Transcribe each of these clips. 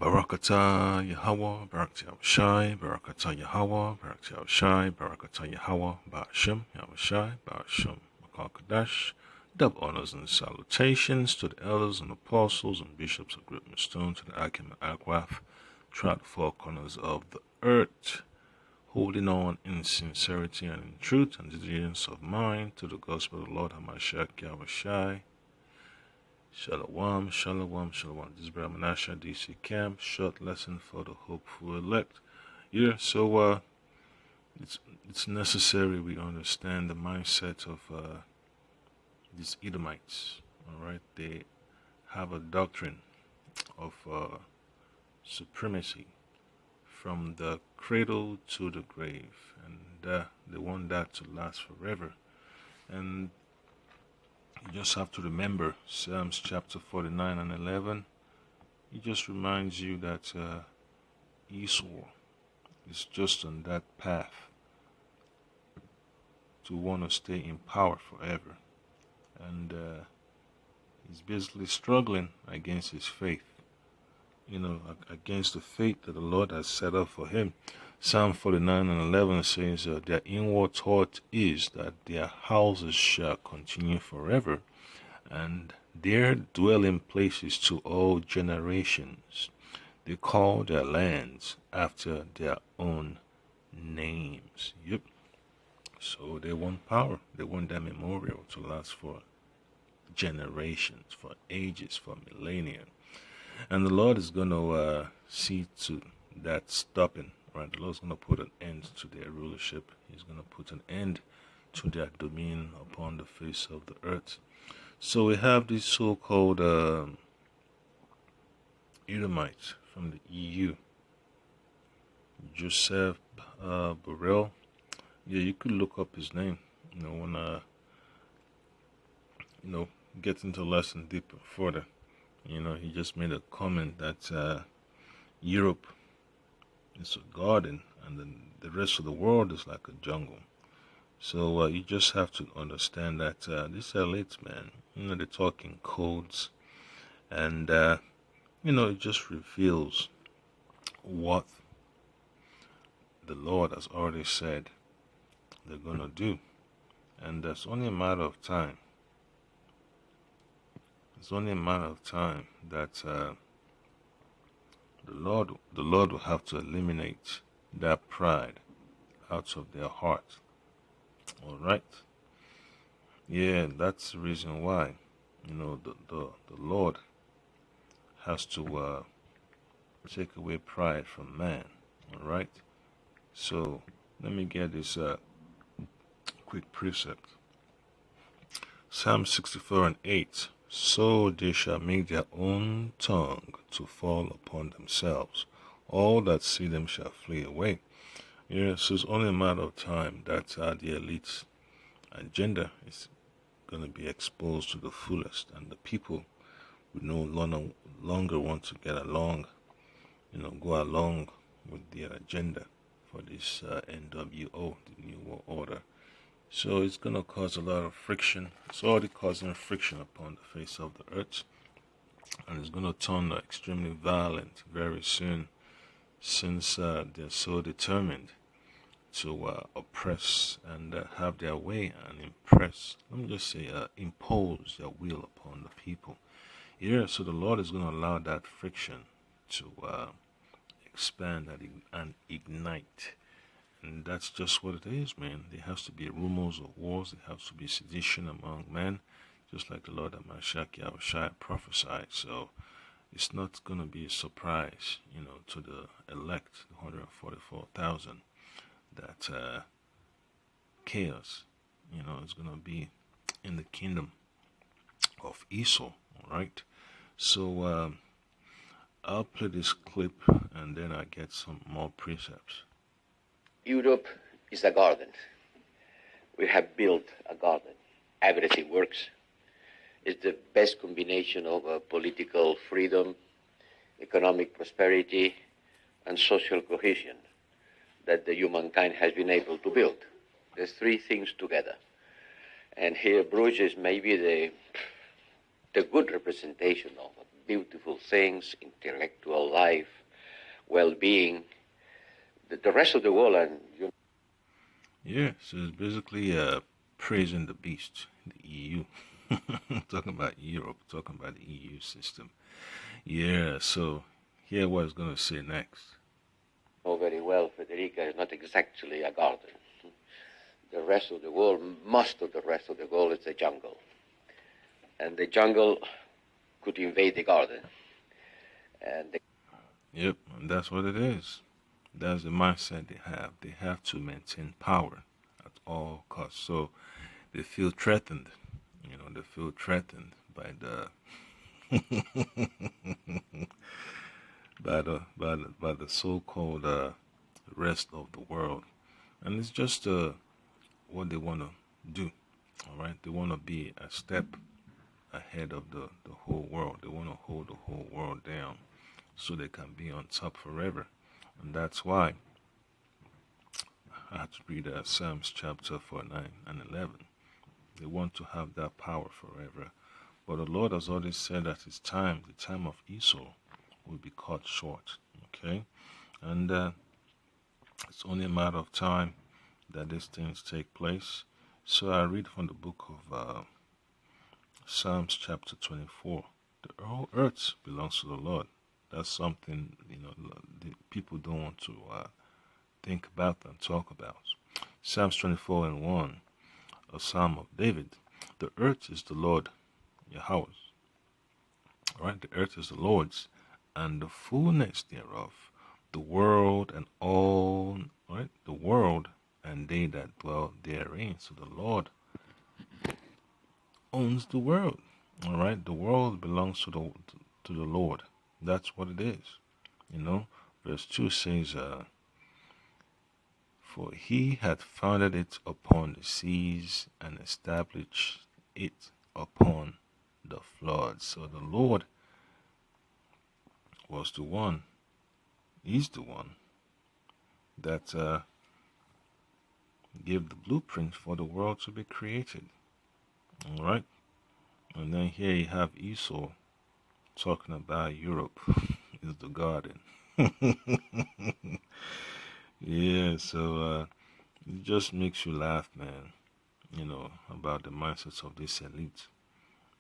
Barakata Yahweh, Barakata Shai, Barakata Yahweh, Barakata Shai, Barakata Yahweh, Ba'ashem, Yahushai, Ba'ashem, Makal Kadash. Double honors and salutations to the elders and apostles and bishops of Great Stone, to the Akim and Akwaf, throughout the four corners of the earth, holding on in sincerity and in truth and diligence of mind to the gospel of the Lord Hamashiach Yahushai. Shalom, shalom, shalom. This is Brother Menashe, DC Camp. Short lesson for the hopeful elect. Yeah, so it's necessary we understand the mindset of these Edomites. All right, they have a doctrine of supremacy from the cradle to the grave, and they want that to last forever. And you just have to remember Psalms chapter 49 and 11. It just reminds you that Esau is just on that path to want to stay in power forever. And he's basically struggling against his faith, against the faith that the Lord has set up for him. Psalm 49 and 11 says, their inward thought is that their houses shall continue forever, and their dwelling places to all generations. They call their lands after their own names. Yep. So they want power. They want that memorial to last for generations, for ages, for millennia. And the Lord is going to see to that stopping. Right? The Lord's going to put an end to their rulership. He's going to put an end to their dominion upon the face of the earth. So we have these so-called Edomites from the EU. Joseph Borrell. Yeah, you could look up his name. When get into lesson deeper further. He just made a comment that Europe is a garden, and then the rest of the world is like a jungle. So you just have to understand that these elites, man, they're talking codes, and it just reveals what the Lord has already said they're gonna do, and that's only a matter of time. It's only a matter of time that the Lord will have to eliminate that pride out of their heart. All right. Yeah, that's the reason why, the Lord has to take away pride from man. All right. So let me get this quick precept. Psalm 64 and 8. So they shall make their own tongue to fall upon themselves. All that see them shall flee away. Yes, so it's only a matter of time that the elite's agenda is going to be exposed to the fullest, and the people would no longer want to get along, go along with their agenda for this NWO, the New World Order. So it's going to cause a lot of friction. It's already causing friction upon the face of the earth, and it's going to turn extremely violent very soon, since they're so determined to oppress and have their way and impose their will upon the people. Yeah, so the Lord is going to allow that friction to expand and ignite. And that's just what it is, man. There has to be rumors of wars. There has to be sedition among men, just like the Lord Hamashiach Yahushai prophesied. So it's not going to be a surprise, to the elect, the 144,000, that chaos, is going to be in the kingdom of Esau, all right? So I'll play this clip, and then I get some more precepts. Europe is a garden. We have built a garden. Everything works. It's the best combination of political freedom, economic prosperity, and social cohesion that the humankind has been able to build. There's three things together. And here Bruges is maybe the good representation of beautiful things, intellectual life, well-being. The rest of the world, and Yeah, so it's basically praising the beast, the EU. Talking about Europe, talking about the EU system. Yeah, so here what it's going to say next. know very well, Federica is not exactly a garden. The rest of the world, most of the rest of the world, is a jungle. And the jungle could invade the garden. And Yep, and that's what it is. That's the mindset they have. They have to maintain power at all costs. So they feel threatened. You know, they feel threatened by the by the so-called rest of the world, and it's just what they want to do. All right, they want to be a step ahead of the whole world. They want to hold the whole world down so they can be on top forever, and that's why I had to read Psalms chapter 4, 9, and 11. They want to have that power forever. But the Lord has already said that his time, the time of Esau, will be cut short. Okay? And it's only a matter of time that these things take place. So I read from the book of Psalms chapter 24. The whole earth belongs to the Lord. That's something, the people don't want to think about and talk about. Psalms 24 and 1, a psalm of David. The earth is the Lord Yahweh's. Right? The earth is the Lord's, and the fullness thereof, the world and all, right? The world and they that dwell therein. So the Lord owns the world. All right? The world belongs to the Lord. That's what it is. Verse 2 says, for he hath founded it upon the seas and established it upon the floods. So the Lord was the one, he's the one that gave the blueprint for the world to be created. All right? And then here you have Esau talking about Europe is the garden. Yeah, so it just makes you laugh, man, about the mindsets of this elite.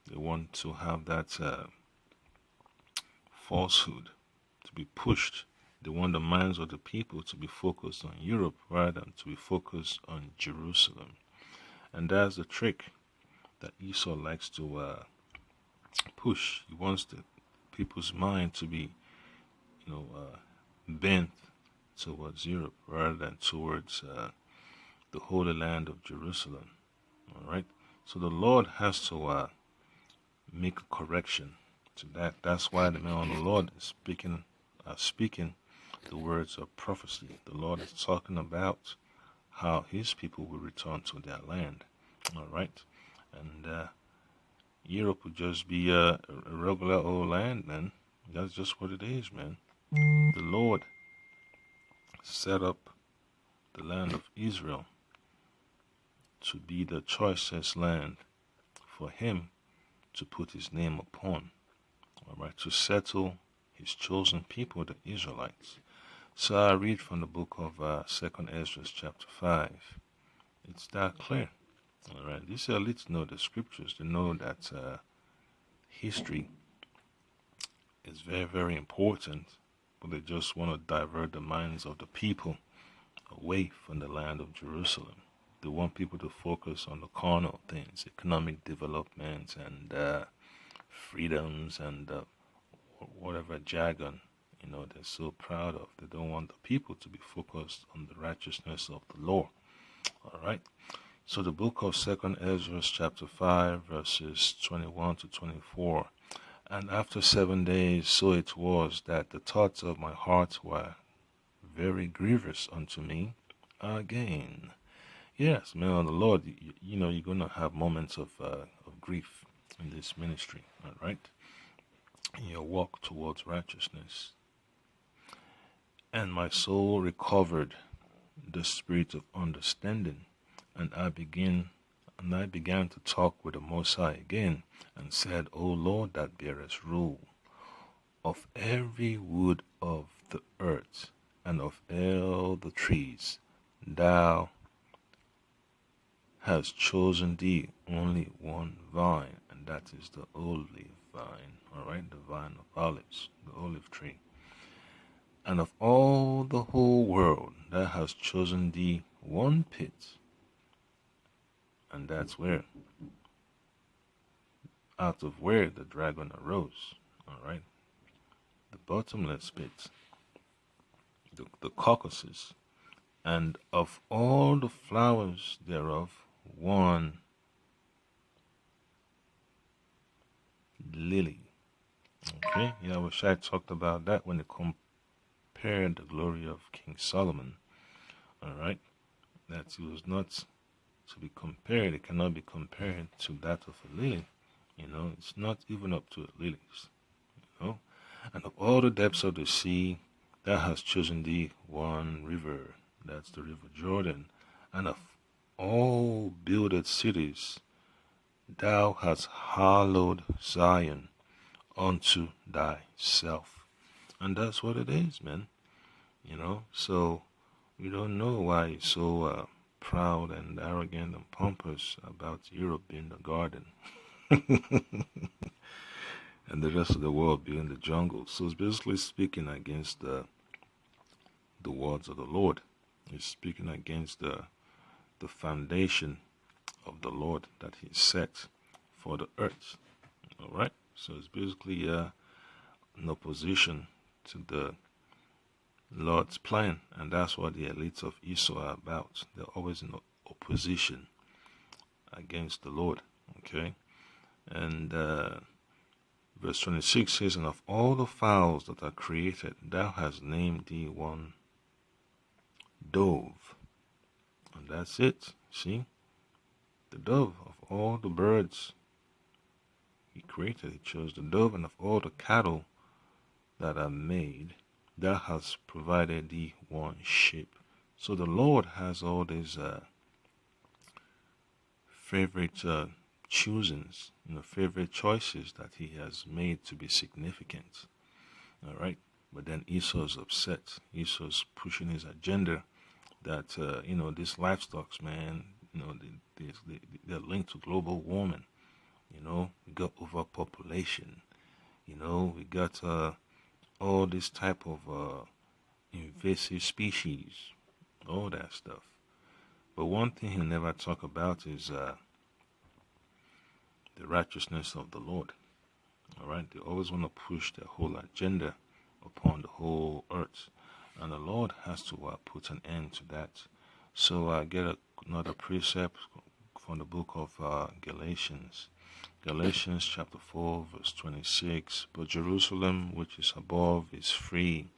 They want to have that falsehood to be pushed. They want the minds of the people to be focused on Europe rather than to be focused on Jerusalem. And that's the trick that Esau likes to push. He wants the people's mind to be, bent towards Europe rather than towards the Holy Land of Jerusalem. All right. So the Lord has to make a correction to that. That's why the man of the Lord is speaking the words of prophecy. The Lord is talking about how his people will return to their land. All right. And Europe would just be a regular old land, man. That's just what it is, man. The Lord set up the land of Israel to be the choicest land for him to put his name upon, all right, to settle his chosen people, the Israelites. So I read from the book of 2nd Ezra chapter 5. It's that clear. All right, these elites know the scriptures. They know that history is very, very important, but they just want to divert the minds of the people away from the land of Jerusalem. They want people to focus on the carnal things, economic development and freedoms and whatever jargon, they're so proud of. They don't want the people to be focused on the righteousness of the law. All right. So the book of 2nd Ezra chapter 5 verses 21 to 24. And after 7 days, so it was that the thoughts of my heart were very grievous unto me again. Yes, man, of the Lord, you're going to have moments of grief in this ministry, all right? In your walk towards righteousness. And my soul recovered the spirit of understanding, and I began And I began to talk with the Most High again, and said, O Lord that bearest rule of every wood of the earth, and of all the trees, thou hast chosen thee only one vine, and that is the olive vine, alright, the vine of olives, the olive tree. And of all the whole world, thou hast chosen thee one pit, and that's where, out of where the dragon arose, alright, the bottomless pit, the Caucasus, and of all the flowers thereof, one lily. Okay, yeah, I wish I talked about that when it compared the glory of King Solomon. Alright, that it was not to be compared, it cannot be compared to that of a lily. It's not even up to a lilies. And of all the depths of the sea, thou hast chosen thee one river, that's the river Jordan, and of all builded cities, thou hast hallowed Zion unto thyself. And that's what it is, man. So we don't know why he's so proud and arrogant and pompous about Europe being the garden and the rest of the world being the jungle. So it's basically speaking against the words of the Lord. It's speaking against the foundation of the Lord that he set for the earth. All right? So it's basically in opposition to the Lord's plan, and that's what the elites of Esau are about. They're always in opposition against the Lord. Okay? And verse 26 says, And of all the fowls that are created, thou hast named thee one dove. And that's it. See? The dove. Of all the birds he created, he chose the dove. And of all the cattle that are made, thou hast provided thee one sheep. So the Lord has all these favorite choosings, favorite choices that he has made to be significant. All right? But then Esau's upset. Esau's pushing his agenda that, these livestocks, man, they're linked to global warming. We got overpopulation. We got all this type of invasive species, all that stuff. But one thing he'll never talk about is the righteousness of the Lord. All right, they always want to push their whole agenda upon the whole earth, and the Lord has to put an end to that. So I get another precept from the book of Galatians. Galatians chapter 4 verse 26. But Jerusalem, which is above, is free,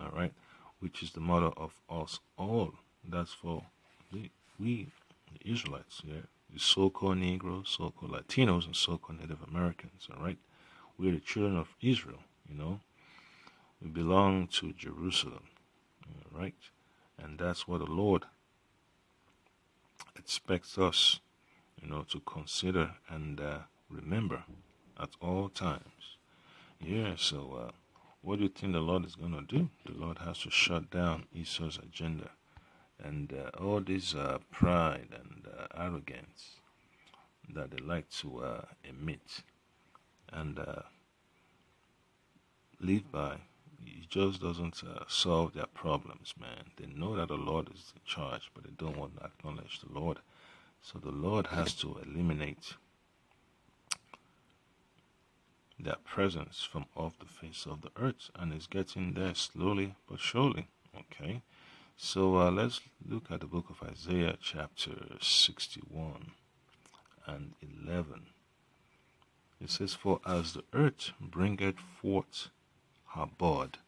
all right, which is the mother of us all. That's for we, the Israelites, yeah, the so-called Negroes, so-called Latinos, and so-called Native Americans, all right. We're the children of Israel, We belong to Jerusalem, all right, and that's what the Lord expects us, to consider and remember at all times. Yeah, so what do you think the Lord is going to do? The Lord has to shut down Esau's agenda and all this pride and arrogance that they like to emit and live by. It just doesn't solve their problems, man. They know that the Lord is in charge, but they don't want to acknowledge the Lord. So the Lord has to eliminate their presence from off the face of the earth, and it's getting there slowly but surely. Okay, so let's look at the book of Isaiah chapter 61 and 11. It says, For as the earth bringeth forth her bud,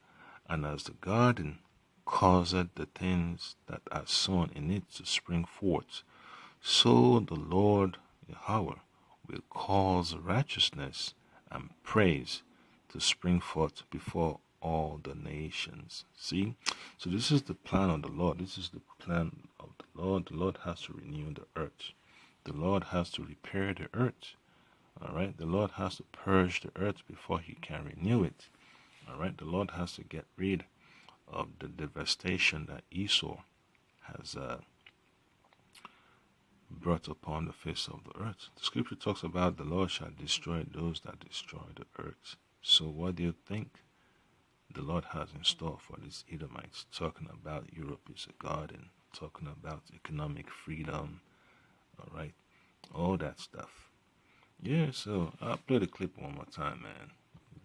and as the garden causeth the things that are sown in it to spring forth, so the Lord Yahweh will cause righteousness and praise to spring forth before all the nations. See? So this is the plan of the Lord. This is the plan of the Lord. The Lord has to renew the earth. The Lord has to repair the earth. All right. The Lord has to purge the earth before he can renew it. All right. The Lord has to get rid of the devastation that Esau has brought upon the face of the earth. The scripture talks about the Lord shall destroy those that destroy the earth. So what do you think the Lord has in store for these Edomites? Talking about Europe is a garden, talking about economic freedom, all right, all that stuff. Yeah, so I'll play the clip one more time, man.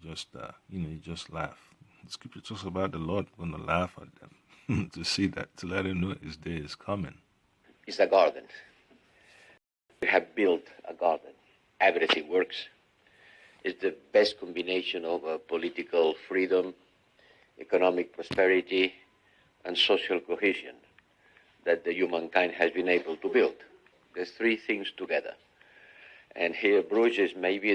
Just, you just laugh. The scripture talks about the Lord gonna laugh at them to see that, to let him know his day is coming. It's a garden. We have built a garden. Everything works. It's the best combination of political freedom, economic prosperity, and social cohesion that the humankind has been able to build. There's three things together. And here Bruges is maybe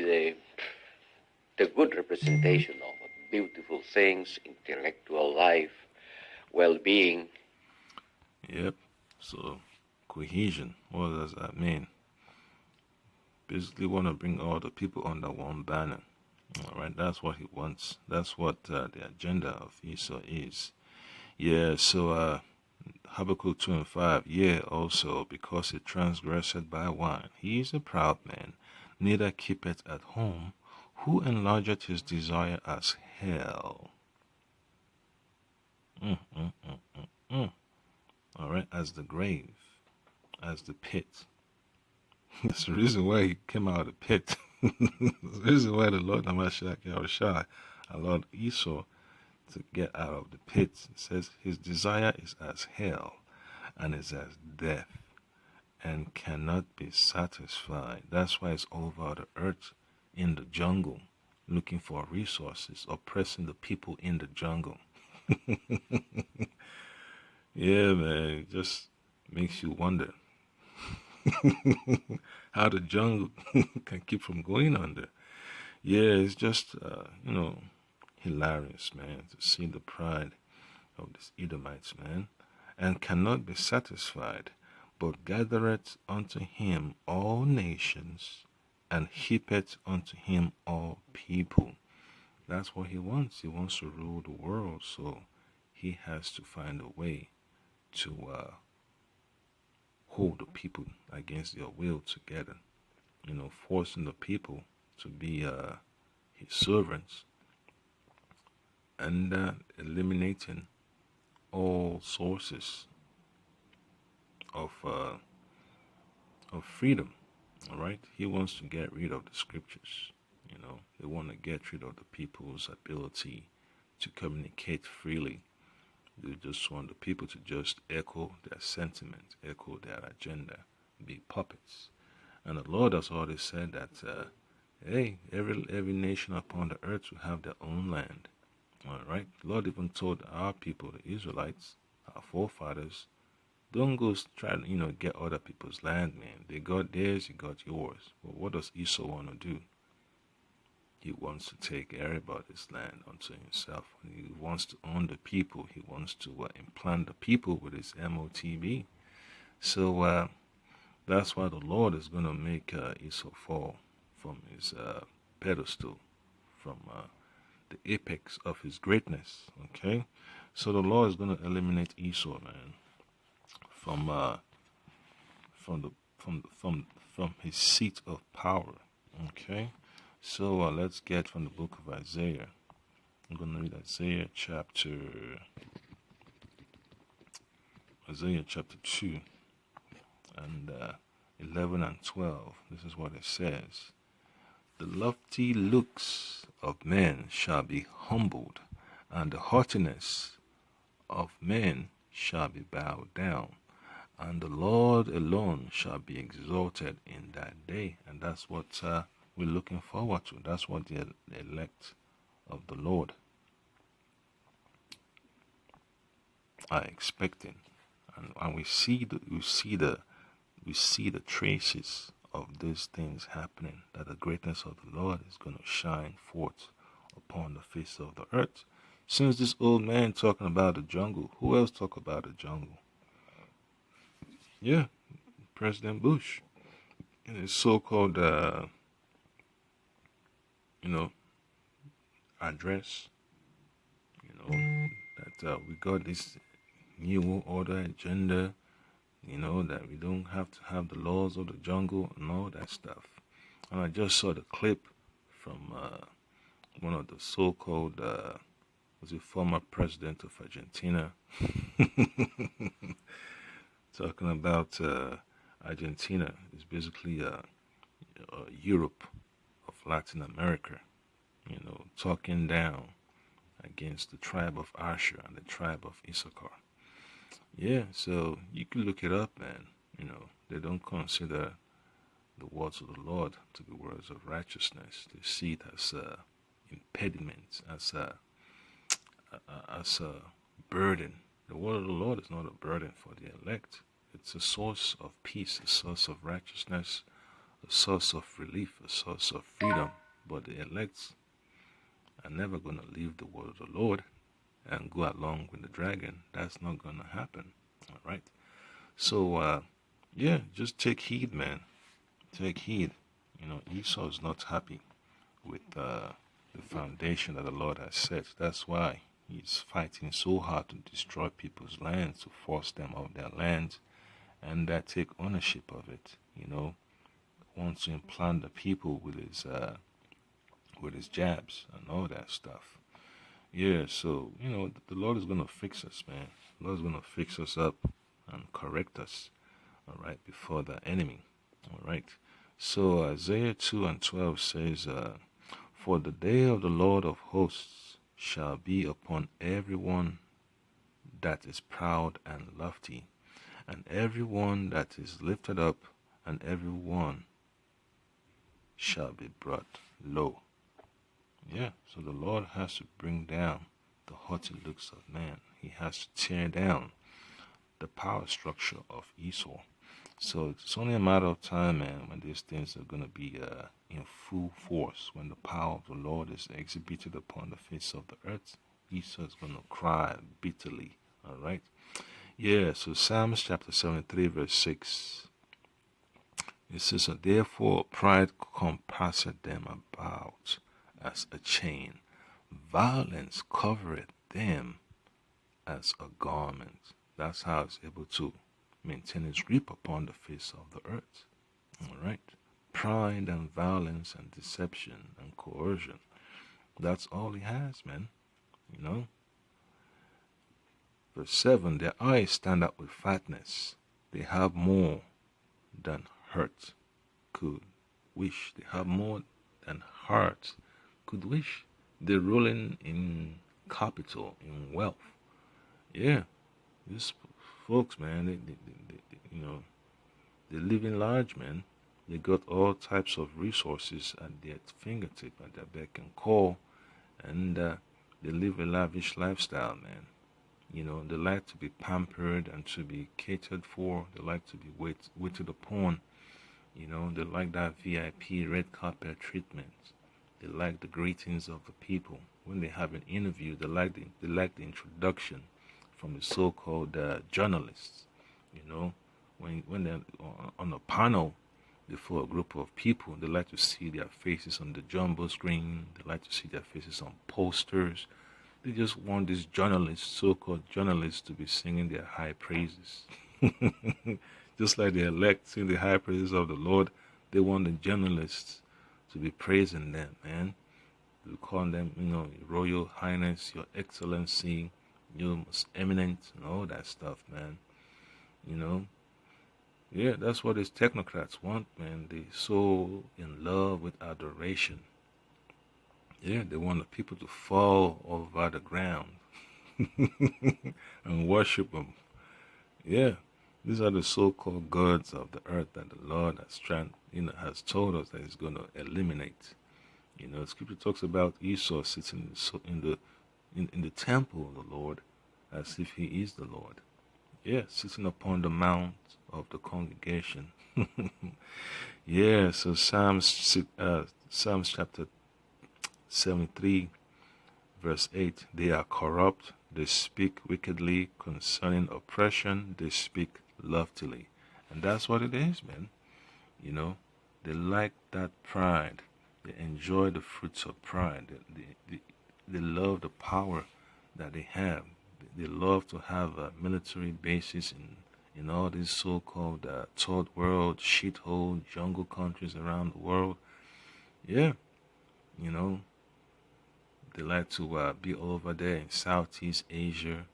the good representation of beautiful things, intellectual life, well-being. Yep. So, cohesion, what does that mean? Basically want to bring all the people under one banner. All right, that's what he wants. That's what the agenda of Esau is. Yeah, so Habakkuk 2 and 5. Yeah, also, because he transgressed by wine, he is a proud man, neither keepeth at home, who enlargeth his desire as hell. All right, as the grave, as the pit. That's the reason why he came out of the pit. The reason why the Lord Hamashiach Yahushua allowed Esau to get out of the pit. It says his desire is as hell and is as death and cannot be satisfied. That's why it's all over the earth in the jungle looking for resources, oppressing the people in the jungle. Yeah, man, it just makes you wonder how the jungle can keep from going under. Yeah, it's just, hilarious, man, to see the pride of these Edomites, man, and cannot be satisfied, but gathereth unto him all nations, and heapeth unto him all people. That's what he wants. He wants to rule the world, so he has to find a way to hold the people against their will together, forcing the people to be his servants and eliminating all sources of freedom. All right, he wants to get rid of the scriptures. They want to get rid of the people's ability to communicate freely. They just want the people to just echo their sentiment, echo their agenda, be puppets. And the Lord has already said that, hey, every nation upon the earth will have their own land. All right. The Lord even told our people, the Israelites, our forefathers, don't go try to, get other people's land, man. They got theirs, you got yours. But what does Esau want to do? He wants to take everybody's land unto himself. He wants to own the people. He wants to implant the people with his MOTB. So that's why the Lord is going to make Esau fall from his pedestal, from the apex of his greatness. Okay, so the Lord is going to eliminate Esau, man, from his seat of power. Okay. So let's get from the book of Isaiah. I'm going to read Isaiah chapter 2 and 11 and 12. This is what it says. The lofty looks of men shall be humbled, and the haughtiness of men shall be bowed down, and the Lord alone shall be exalted in that day. And that's what we're looking forward to. That's what the elect of the Lord are expecting, and we see the traces of these things happening. That the greatness of the Lord is going to shine forth upon the face of the earth. Since this old man talking about the jungle, who else talk about the jungle? Yeah, President Bush. in his so-called, you know, address, you know, that we got this new world order agenda, you know, that we don't have to have the laws of the jungle and all that stuff. And I just saw the clip from one of the so-called, was it former president of Argentina, talking about Argentina is basically Europe of Latin America, you know, talking down against the tribe of Asher and the tribe of Issachar. Yeah, so you can look it up, man. You know, they don't consider the words of the Lord to be words of righteousness. They see it as impediments, as a burden. The word of the Lord is not a burden for the elect. It's a source of peace, a source of righteousness, a source of relief, a source of freedom. But the elect are never going to leave the word of the Lord and go along with the dragon. That's not going to happen. All right. So, yeah, just take heed, man. Take heed. You know, Esau is not happy with the foundation that the Lord has set. That's why he's fighting so hard to destroy people's lands, to force them off their lands, and that take ownership of it. You know, wants to implant the people with his jabs and all that stuff. Yeah, so you know, the Lord is gonna fix us, man. The Lord is gonna fix us up and correct us. All right, before the enemy. All right. So Isaiah 2:12 says, "For the day of the Lord of hosts shall be upon everyone that is proud and lofty, and everyone that is lifted up, and everyone shall be brought low." Yeah, so the Lord has to bring down the haughty looks of man. He has to tear down the power structure of Esau. So it's only a matter of time, man, when these things are going to be in full force. When the power of the Lord is exhibited upon the face of the earth, Esau is going to cry bitterly. All right? Yeah, so Psalms chapter 73, verse 6. It says, "Therefore pride compasseth them about as a chain. Violence covereth them as a garment." That's how it's able to maintain its grip upon the face of the earth. All right? Pride and violence and deception and coercion. That's all he has, man. You know? Verse 7, "Their eyes stand out with fatness. They have more than heart could wish." They have more than heart could wish. They're rolling in capital, in wealth. Yeah, these folks, man, they you know, they live in large, man. They got all types of resources at their fingertip, at their beck and call, and they live a lavish lifestyle, man. You know, they like to be pampered and to be catered for. They like to be waited upon. You know, they like that VIP red carpet treatment. They like the greetings of the people. When they have an interview, they like the introduction from the so-called journalists. You know, when they're on a panel before a group of people, they like to see their faces on the jumbo screen. They like to see their faces on posters. They just want these journalists, so-called journalists, to be singing their high praises. Just like the elect sing the high praises of the Lord, they want the journalists to be praising them, man. We call them, you know, Royal Highness, Your Excellency, Your Most Eminent, and all that stuff, man. You know? Yeah, that's what these technocrats want, man. They're so in love with adoration. Yeah, they want the people to fall over the ground and worship them. Yeah, these are the so-called gods of the earth that the Lord has told us that He's going to eliminate. You know, Scripture talks about Esau sitting in the temple of the Lord, as if he is the Lord. Yeah, sitting upon the mount of the congregation. Yeah, so Psalms chapter 73, verse 8, "They are corrupt, they speak wickedly concerning oppression, they speak loftily." And that's what it is, man. You know, They like that pride. They enjoy the fruits of pride. They love the power that they have. They love to have military bases in all these so-called third world shithole jungle countries around the world. Yeah, you know, they like to be over there in Southeast Asia.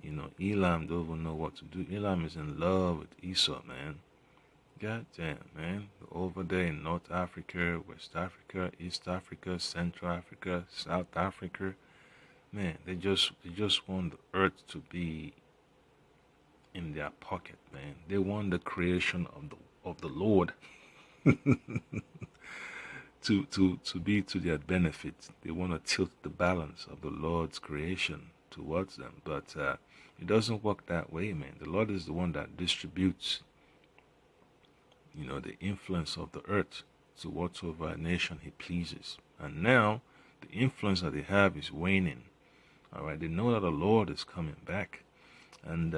You know, Elam don't even know what to do. Elam is in love with Esau, man. God damn, man. Over there in North Africa, West Africa, East Africa, Central Africa, South Africa, man, they just want the earth to be in their pocket, man. They want the creation of the Lord to be to their benefit. They want to tilt the balance of the Lord's creation towards them. But it doesn't work that way, man. The Lord is the one that distributes, the influence of the earth to whatsoever nation he pleases. And now the influence that they have is waning. All right, they know that the Lord is coming back, and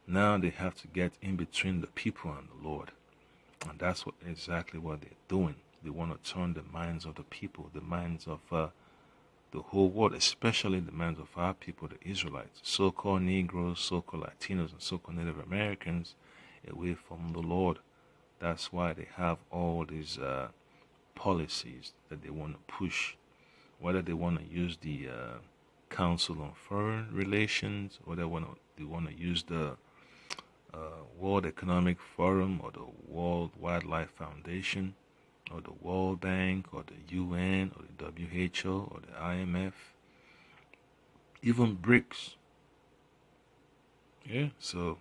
now they have to get in between the people and the Lord, and that's exactly what they're doing. They want to turn the minds of the people, the minds of the whole world, especially the minds of our people, the Israelites, so-called Negroes, so-called Latinos, and so-called Native Americans, away from the Lord. That's why they have all these policies that they want to push, whether they want to use the Council on Foreign Relations, or they want to use the World Economic Forum, or the World Wildlife Foundation, or the World Bank, or the UN, or the WHO, or the IMF, even BRICS. Yeah, so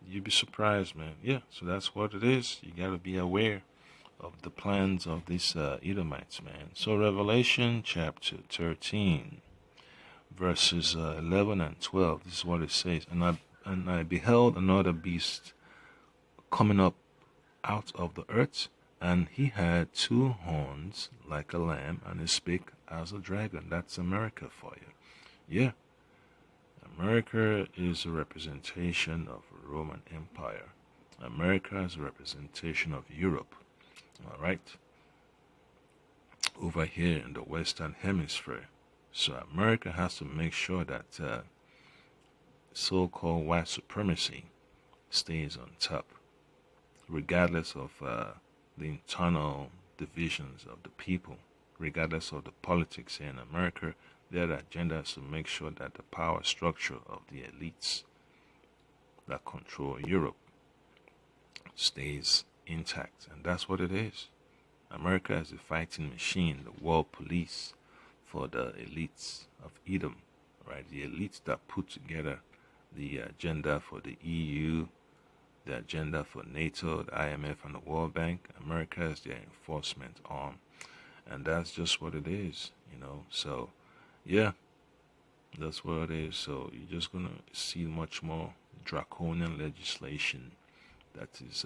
you'd be surprised, man. Yeah, so that's what it is. You got to be aware of the plans of these Edomites, man. So Revelation chapter 13, verses 11 and 12, this is what it says. And I beheld another beast coming up out of the earth, and he had two horns like a lamb, and he spake as a dragon. That's America for you. Yeah, America is a representation of the Roman Empire. America is a representation of Europe. All right, over here in the Western Hemisphere. So America has to make sure that so-called white supremacy stays on top, regardless of the internal divisions of the people, regardless of the politics in America. Their agenda is to make sure that the power structure of the elites that control Europe stays intact. And that's what it is. America is a fighting machine, the world police for the elites of Edom, right? The elites that put together the agenda for the EU, the agenda for NATO, the IMF, and the World Bank. America is their enforcement arm. And that's just what it is, So, yeah, that's what it is. So you're just going to see much more draconian legislation that is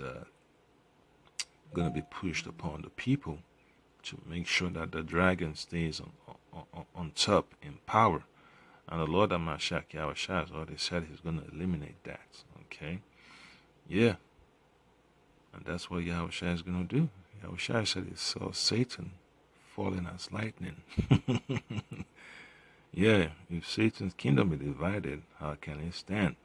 going to be pushed upon the people to make sure that the dragon stays on top in power. And the Lord Amashak Yahushua has already said he's going to eliminate that. Okay? Yeah. And that's what Yahushua is going to do. Yahushua said he saw Satan falling as lightning. Yeah, if Satan's kingdom is divided, how can he stand?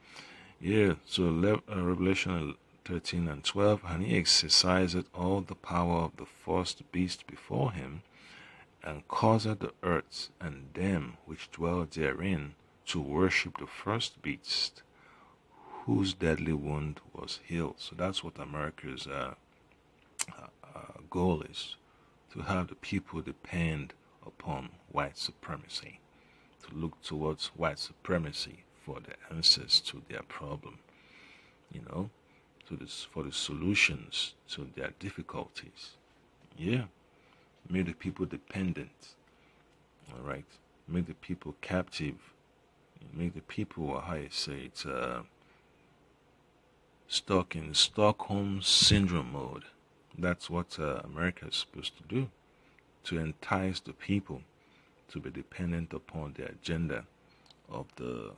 Yeah, so Revelation 13 and 12, and he exercised all the power of the first beast before him, and caused the earth and them which dwell therein to worship the first beast, whose deadly wound was healed. So that's what America's goal is, to have the people depend upon white supremacy, to look towards white supremacy for the answers to their problem, for the solutions to their difficulties. Yeah, make the people dependent, all right? Make the people captive, make the people, how you say it, stuck in Stockholm Syndrome mode. That's what America is supposed to do, to entice the people to be dependent upon the agenda of the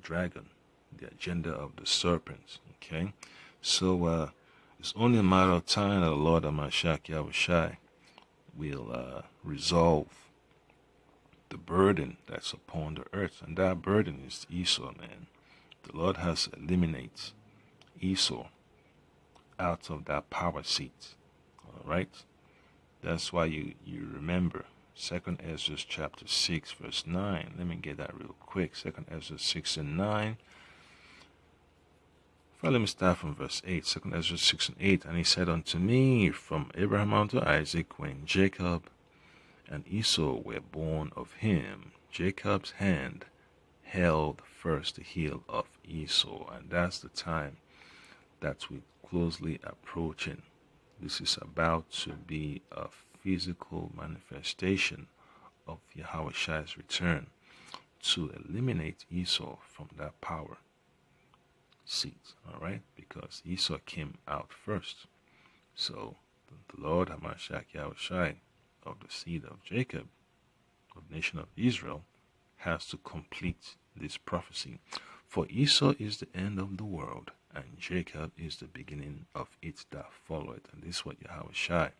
dragon, the agenda of the serpent. Okay, so It's only a matter of time that the Lord Hamashiach Yahushai will resolve the burden that's upon the earth. And that burden is Esau, man. The Lord has eliminated Esau out of that power seat. All right? That's why you remember 2nd Ezra chapter 6 verse 9. Let me get that real quick. 2nd Ezra 6 and 9. Well, let me start from verse 8. 2nd Ezra 6 and 8. And he said unto me, from Abraham unto Isaac, when Jacob and Esau were born of him, Jacob's hand held first the heel of Esau. And that's the time that we're closely approaching. This is about to be a physical manifestation of Yahushai's return to eliminate Esau from that power seat, all right? Because Esau came out first. So the Lord Hamashiach Yahushai of the seed of Jacob, of the nation of Israel, has to complete this prophecy. For Esau is the end of the world, and Jacob is the beginning of it that followeth. And this is what Yahushai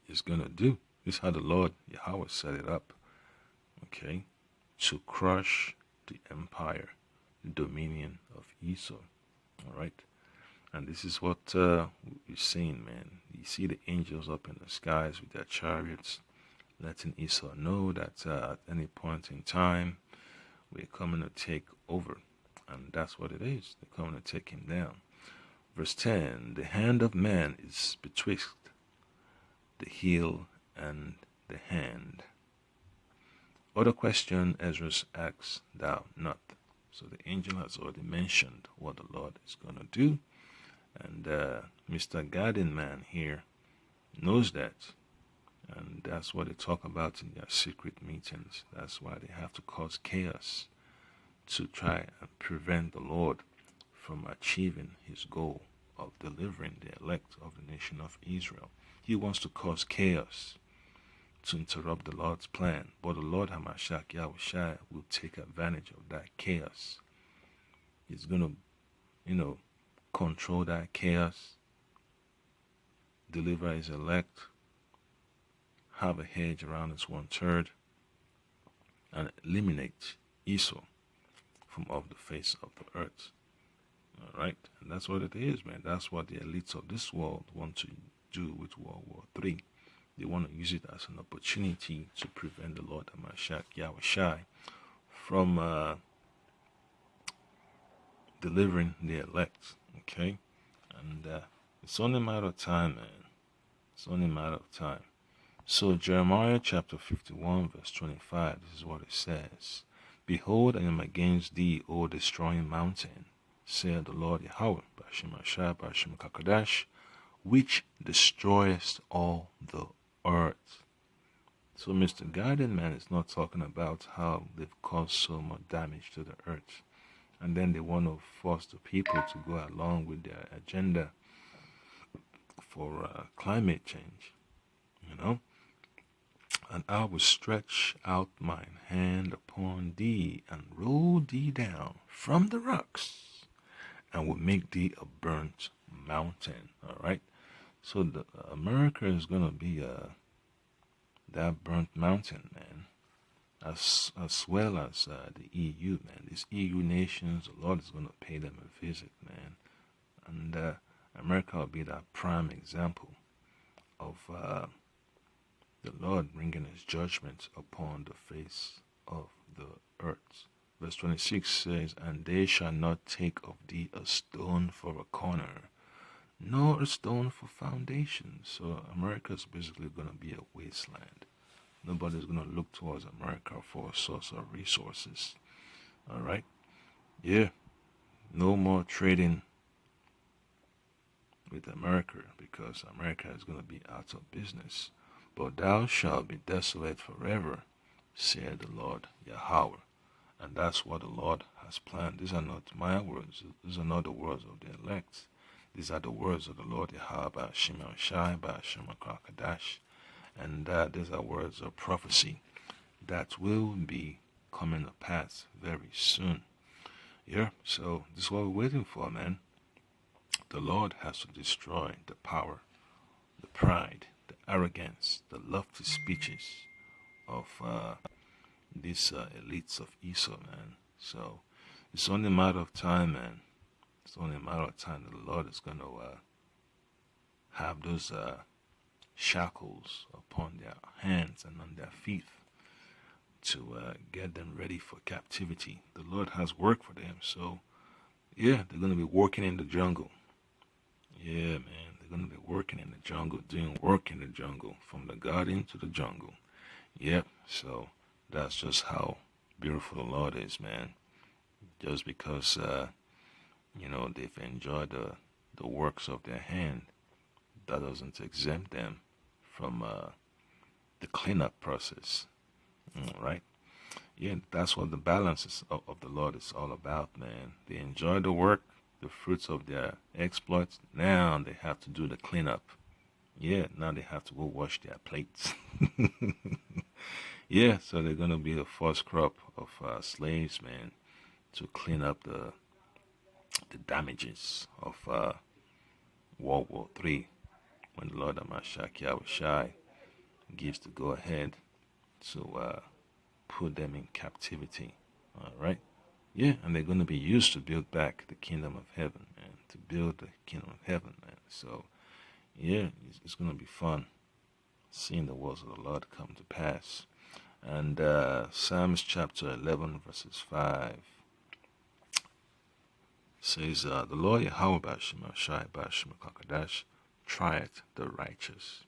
is going to do. This is how the Lord Yahweh set it up, okay, to crush the empire, the dominion of Esau, all right? And this is what we're seeing, man. You see the angels up in the skies with their chariots, letting Esau know that at any point in time, we're coming to take over. And that's what it is. They're coming to take him down. Verse 10, the hand of man is betwixt the heel and the hand. Other question Ezra asks thou not. So the angel has already mentioned what the Lord is going to do. And Mr. Garden Man here knows that. And that's what they talk about in their secret meetings. That's why they have to cause chaos to try and prevent the Lord from achieving his goal of delivering the elect of the nation of Israel. He wants to cause chaos to interrupt the Lord's plan. But the Lord Hamashiach Yahushai will take advantage of that chaos. He's going to, control that chaos, deliver his elect, have a hedge around his 1/3, and eliminate Esau from off the face of the earth. All right? And that's what it is, man. That's what the elites of this world want to do with World War III. They want to use it as an opportunity to prevent the Lord Hamashiach Yahushai from delivering the elect. Okay? And it's only a matter of time, man. It's only a matter of time. So Jeremiah chapter 51 verse 25, this is what it says. Behold, I am against thee, O destroying mountain, saith the Lord Yahweh, Bashim Ashai, Bashim Kakadash, which destroyest all the earth. So Mr. Garden Man is not talking about how they've caused so much damage to the earth. And then they want to force the people to go along with their agenda for climate change, And I will stretch out mine hand upon thee and roll thee down from the rocks and will make thee a burnt mountain. All right. So America is going to be that burnt mountain, man. As well as the EU, man. These EU nations, the Lord is going to pay them a visit, man. And America will be that prime example of the Lord bringing his judgment upon the face of the earth. Verse 26 says, and they shall not take of thee a stone for a corner, nor a stone for foundation. So America is basically going to be a wasteland. Nobody's going to look towards America for a source of resources. All right? Yeah. No more trading with America, because America is going to be out of business. But thou shalt be desolate forever, said the Lord Yahweh. And that's what the Lord has planned. These are not my words. These are not the words of the elect. These are the words of the Lord Yahweh, by Shema Shai, by Shema Kakadash. And these are words of prophecy that will be coming to pass very soon. Yeah, so this is what we're waiting for, man. The Lord has to destroy the power, the pride, the arrogance, the lofty speeches of these elites of Esau, man. So it's only a matter of time, man. It's only a matter of time that the Lord is going to have those shackles upon their hands and on their feet to get them ready for captivity. The Lord has work for them. So, yeah, they're going to be working in the jungle. Yeah, man, they're going to be working in the jungle, doing work in the jungle, from the garden to the jungle. Yep, so that's just how beautiful the Lord is, man. Just because, they've enjoyed the works of their hand, that doesn't exempt them from the cleanup process, right? Yeah, that's what the balance of the Lord is all about, man. They enjoy the work, the fruits of their exploits. Now they have to do the cleanup. Yeah, now they have to go wash their plates. Yeah, so they're gonna be the first crop of slaves, man, to clean up the damages of World War III, when the Lord Amashak Yahushai gives the go ahead to put them in captivity. All right. Yeah, and they're going to be used to build back the kingdom of heaven, man, to build the kingdom of heaven, man. So, yeah, it's going to be fun seeing the words of the Lord come to pass. And Psalms chapter 11, verses 5 says, The Lord Yahweh Bashim Shai Bashim Kakadash trieth the righteous,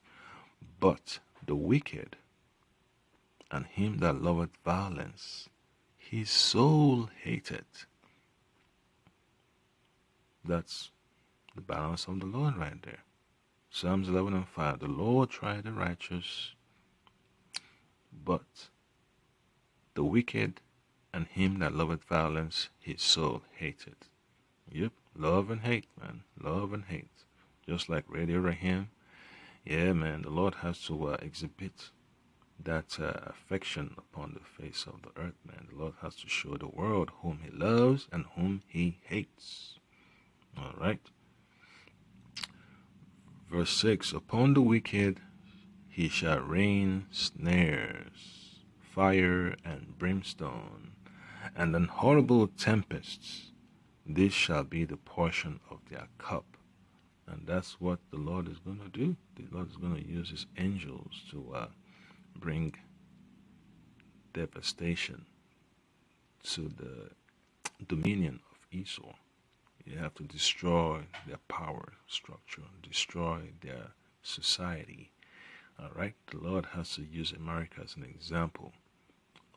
but the wicked and him that loveth violence, his soul hateth. That's the balance of the Lord right there. Psalms 11 and 5. The Lord tried the righteous, but the wicked and him that loveth violence, his soul hateth. Yep, love and hate, man. Love and hate. Just like Radio Rahim. Yeah, man, the Lord has to exhibit that affection upon the face of the earth, man. The Lord has to show the world whom he loves and whom he hates. All right. Verse 6, Upon the wicked he shall rain snares, fire and brimstone, and an horrible tempests. This shall be the portion of their cup. And that's what the Lord is going to do. The Lord is going to use his angels to bring devastation to the dominion of Esau. You have to destroy their power structure, destroy their society. All right, the Lord has to use America as an example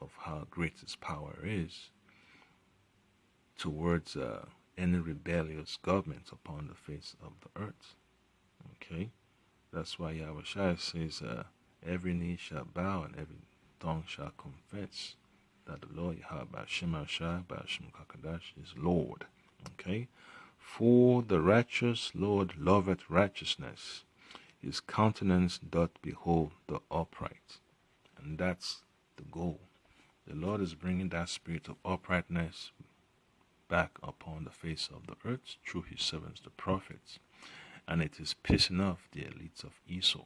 of how great his power is towards any rebellious government upon the face of the earth. Okay, that's why Yahushua says, every knee shall bow and every tongue shall confess that the Lord Yahweh Shema Shai Bashim Kakadash is Lord. Okay, for the righteous Lord loveth righteousness, his countenance doth behold the upright. And that's the goal. The Lord is bringing that spirit of uprightness back upon the face of the earth through his servants, the prophets. And it is pissing off the elites of Esau.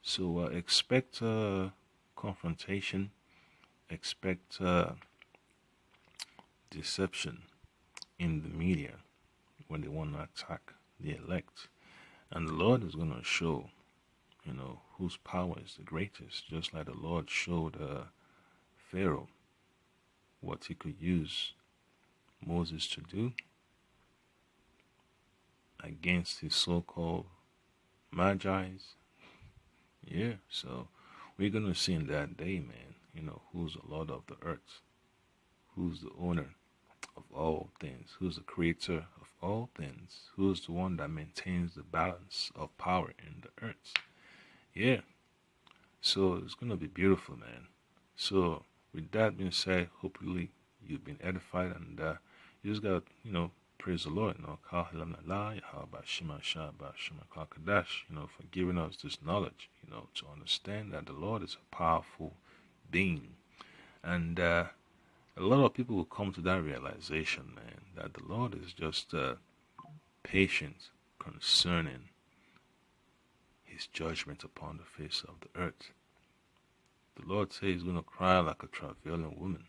So expect confrontation, expect deception in the media when they want to attack the elect. And the Lord is going to show, whose power is the greatest, just like the Lord showed Pharaoh what he could use Moses to do against his so-called magi's. Yeah, so we're going to see in that day, man, who's the Lord of the earth, who's the owner of all things, who's the creator of all things, who's the one that maintains the balance of power in the earth. Yeah, so it's going to be beautiful, man. So with that being said, hopefully you've been edified, and you just got to, praise the Lord, for giving us this knowledge, to understand that the Lord is a powerful being. And a lot of people will come to that realization, man, that the Lord is just patient concerning his judgment upon the face of the earth. The Lord says he's going to cry like a travailing woman,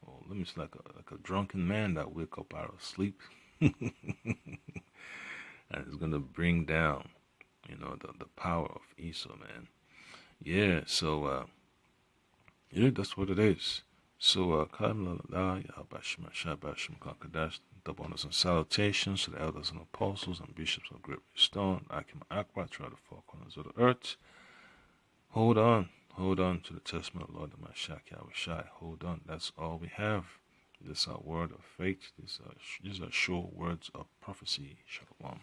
or let me say like a drunken man that wake up out of sleep. And it's going to bring down, the power of Esau, man. Yeah, so, that's what it is. So, double honors and salutations to the elders and apostles and bishops of Great Stone, Akim Akbar, throughout the four corners of the earth. Hold on to the testament of the Lord the Mashiach Yahushai. Hold on, that's all we have. This is our word of faith. These are sure words of prophecy. Shalom.